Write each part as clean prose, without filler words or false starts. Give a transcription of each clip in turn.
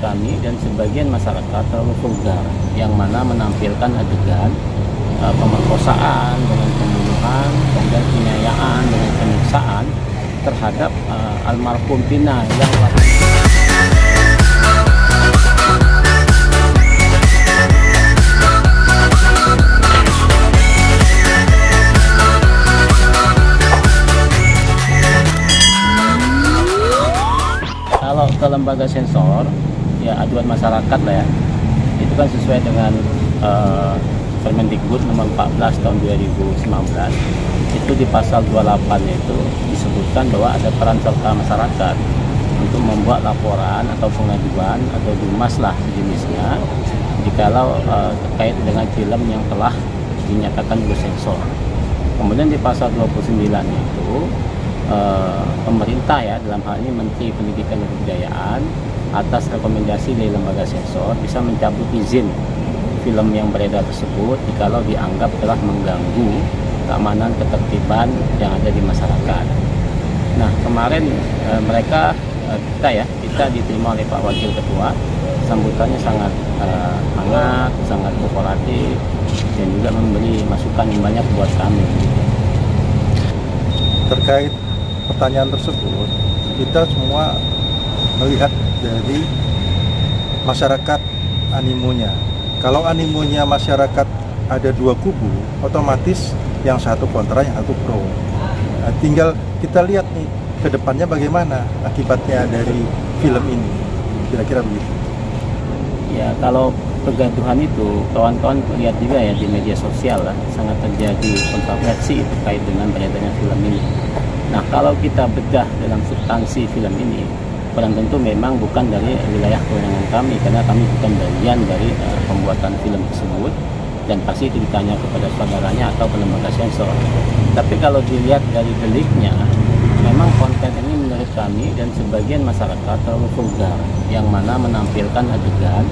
kami dan sebagian masyarakat terlalu vulgar, yang mana menampilkan adegan pemerkosaan dengan pembunuhan, kemudian penganiayaan dengan penyiksaan terhadap almarhum Pina yang kalau ke lembaga sensor, ya aduan masyarakat lah ya, itu kan sesuai dengan Permendikbud nomor 14 tahun 2019, itu di pasal 28 itu disebutkan bahwa ada peran serta masyarakat untuk membuat laporan atau pengaduan atau dumas lah sejenisnya jikalau terkait dengan film yang telah dinyatakan bersensor. Kemudian di pasal 29 itu pemerintah ya, dalam hal ini Menteri Pendidikan dan Kebudayaan atas rekomendasi dari lembaga sensor bisa mencabut izin film yang beredar tersebut jikalau dianggap telah mengganggu keamanan ketertiban yang ada di masyarakat. Nah, kemarin kita diterima oleh Pak Wakil Ketua, sambutannya sangat hangat, sangat kooperatif, dan juga memberi masukan yang banyak buat kami. Terkait pertanyaan tersebut, kita semua melihat dari masyarakat animonya. Kalau animonya masyarakat ada dua kubu, otomatis yang satu kontra, yang satu pro. Nah, tinggal kita lihat nih ke depannya bagaimana akibatnya dari film ini, kira-kira begitu. Ya, kalau kegaduhan itu kawan-kawan lihat juga ya di media sosial lah, sangat terjadi kontroversi terkait dengan beredarnya film ini. Nah, kalau kita bedah dalam substansi film ini, kurang tentu memang bukan dari wilayah kewenangan kami, karena kami bukan bagian dari pembuatan film tersebut, dan pasti itu ditanya kepada saudaranya atau ke lembaga sensor. Tapi kalau dilihat dari deliknya, memang konten ini menurut kami dan sebagian masyarakat terlalu vulgar, yang mana menampilkan adegan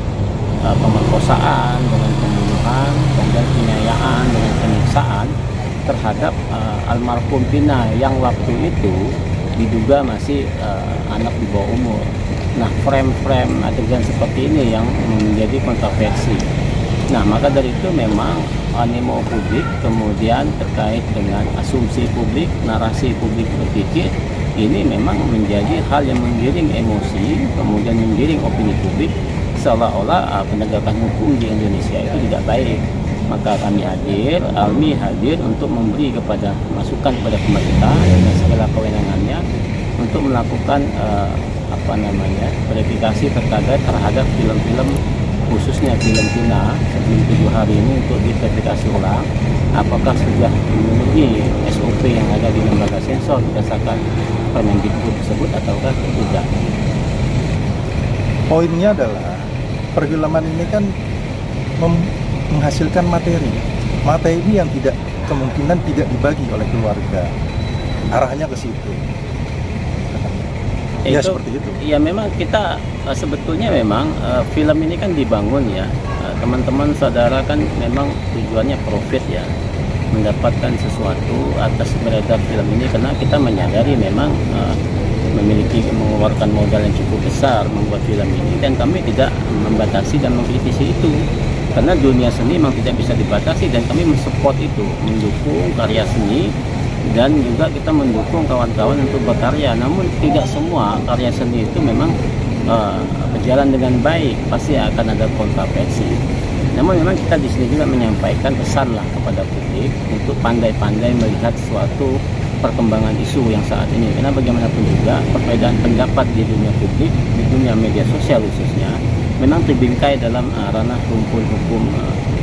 pemerkosaan dengan pembunuhan, kemudian penganiayaan dengan penyiksaan terhadap almarhum Pina yang waktu itu diduga masih anak di bawah umur. Nah, frame-frame adegan seperti ini yang menjadi kontroversi. Nah, maka dari itu memang animo publik, kemudian terkait dengan asumsi publik, narasi publik berpikir, ini memang menjadi hal yang menggiring emosi, kemudian menggiring opini publik, seolah-olah penegakan hukum di Indonesia itu tidak baik. Maka kami hadir, Almi hadir untuk memberi kepada masukan kepada pemerintah dengan segala kewenangannya untuk melakukan verifikasi terhadap film-film, khususnya film Pina sebelum 7 hari ini, untuk diverifikasi ulang apakah sudah memenuhi SOP yang ada di lembaga sensor berdasarkan Permendikbud tersebut ataukah tidak. Poinnya adalah perfilman ini kan menghasilkan materi yang kemungkinan tidak dibagi oleh keluarga, arahnya ke situ. Ya, seperti itu. Ya, memang kita sebetulnya memang film ini kan dibangun ya, teman-teman saudara kan memang tujuannya profit ya, mendapatkan sesuatu atas beredar film ini, karena kita menyadari memang mengeluarkan modal yang cukup besar membuat film ini, dan kami tidak membatasi dan mengkritisi itu, karena dunia seni memang tidak bisa dibatasi, dan kami mensupport itu, mendukung karya seni, dan juga kita mendukung kawan-kawan untuk berkarya. Namun tidak semua karya seni itu memang berjalan dengan baik, pasti akan ada kontroversi. Namun memang kita di sini juga menyampaikan pesan lah kepada publik untuk pandai-pandai melihat suatu perkembangan isu yang saat ini, karena bagaimanapun juga perbedaan pendapat di dunia publik, di dunia media sosial khususnya, memang terbingkai dalam ranah rumpun hukum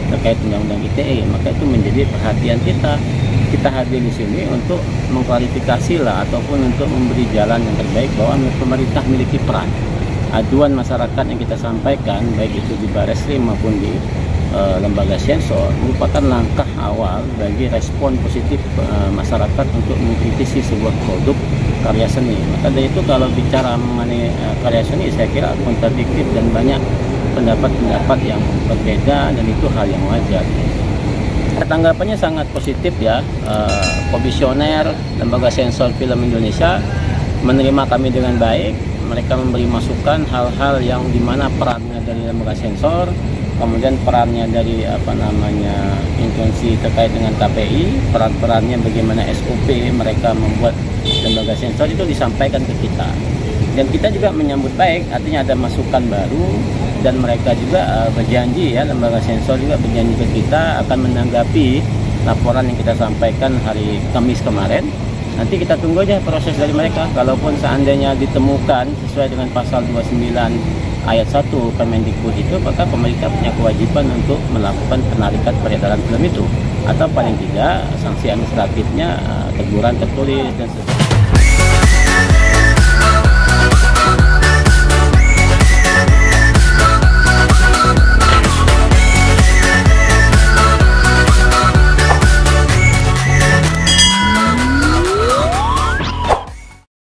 terkait undang-undang ITE. Maka itu menjadi perhatian kita. Kita hadir di sini untuk mengklarifikasi lah, ataupun untuk memberi jalan yang terbaik bahwa pemerintah memiliki peran. Aduan masyarakat yang kita sampaikan, baik itu di Barreskrim maupun di lembaga sensor, merupakan langkah awal bagi respon positif masyarakat untuk mengkritisi sebuah produk karya seni. Maka dari itu kalau bicara mengenai karya seni, saya kira kontradiktif dan banyak pendapat-pendapat yang berbeda, dan itu hal yang wajar. Tanggapannya sangat positif ya. Komisioner Lembaga Sensor Film Indonesia menerima kami dengan baik, mereka memberi masukan hal-hal yang dimana perannya dari lembaga sensor, kemudian perannya dari instansi terkait dengan KPI, peran-perannya bagaimana SOP mereka membuat lembaga sensor itu disampaikan ke kita. Dan kita juga menyambut baik, artinya ada masukan baru, dan mereka juga berjanji, ya, lembaga sensor juga berjanji ke kita akan menanggapi laporan yang kita sampaikan hari Kamis kemarin. Nanti kita tunggu aja proses dari mereka. Kalaupun seandainya ditemukan sesuai dengan pasal 29 ayat 1 Permendikbud itu, maka pemerintah punya kewajiban untuk melakukan penarikan peredaran film itu, atau paling tidak sanksi administratifnya teguran tertulis dan sebagainya.